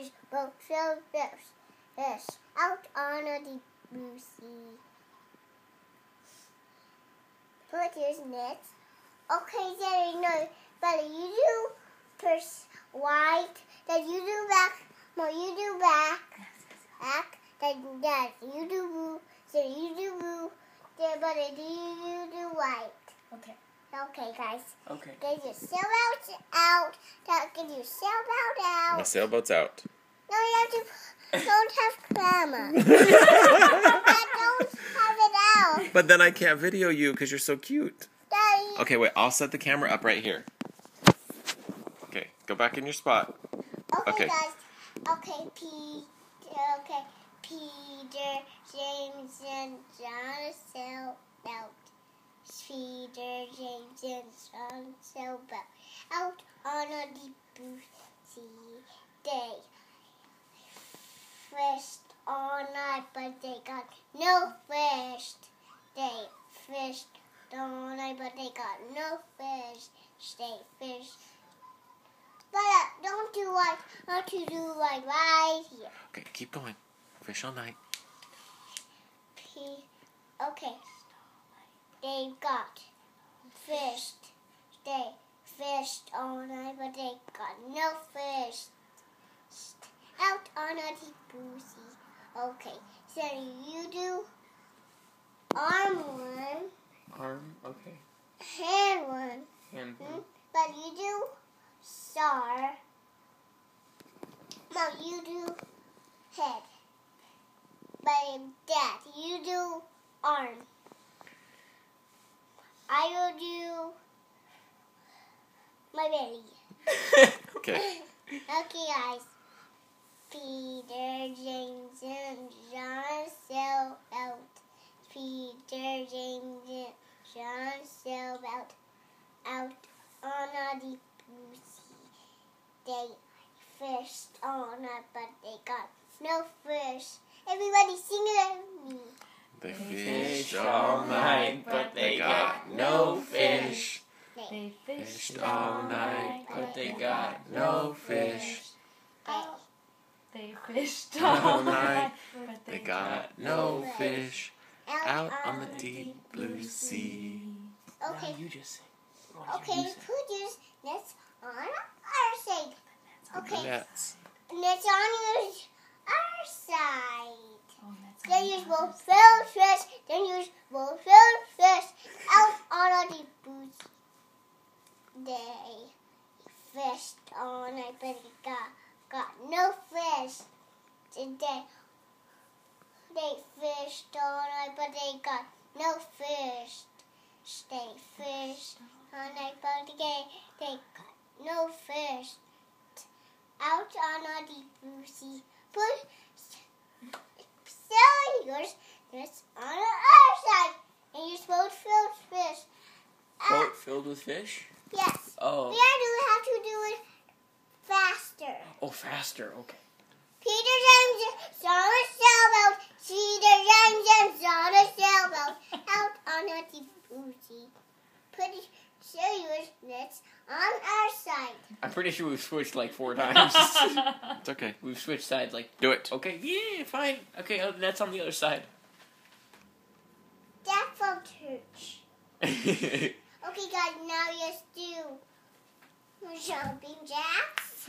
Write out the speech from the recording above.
use both fish out on a deep blue sea. Put his nets. Okay, Jerry, no, but you do white, then you do back, no, you do back, then you do blue, then you do blue, then but you do white. Okay. Okay, guys. Okay. Get your sailboats out. Get your sailboat out. My sailboat's out. No, you don't have grammar. Don't have it out. But then I can't video you because you're so cute. Daddy. Okay, wait. I'll set the camera up right here. Okay, go back in your spot. Okay, guys. Okay, Peter, James, and John sailboat. Peter, James, and John sailboat out on a deep blue sea. They fished all night, but they got no fish. They fished all night, but they got no fish. They fished. But don't you do like right here? Okay, keep going. Fish all night. Okay. They got fished. They fished all night, but they got no fish. Out on a deep blue sea. Okay, so you do arm one. Arm, okay. Hand one. Hand one. But you do star. No, you do head. But Dad, you do arm. I will do my belly. Okay. Okay, guys. Peter, James, and John sail out. Peter, James, and John sail out on a deep blue sea. They fished all night, but they got no fish. Everybody sing it with me. They Fished all night, but they got no fish. They Fished all night, but they got no fish. They fished all all night, night, but They got no fish out on the deep blue sea. Okay, You just sing. okay, put your nets on our side. Okay, Nets. nets on our side. Oh, that's Then use both filled fish. Then use both filled fish out on a deep blue sea. They fished all night, but they got no fish. Today they fished all night, but they got no fish. They fished all night, but they got no fish. Out on a deep blue sea, put yours that's on the other side, and you're supposed to fill fish. Boat filled with fish? Yes. Oh. We have to do it faster. Oh, faster. Okay. Peter, James, on a sailboat. Peter, James, on a sailboat. Out on a deep blue sea. Put yours nets on our side. I'm pretty sure we've switched like 4 times. It's okay. We've switched sides like. Do it. Okay, yeah, fine. Okay, that's on the other side. That's from church. Okay, guys, now let's do jumping jacks.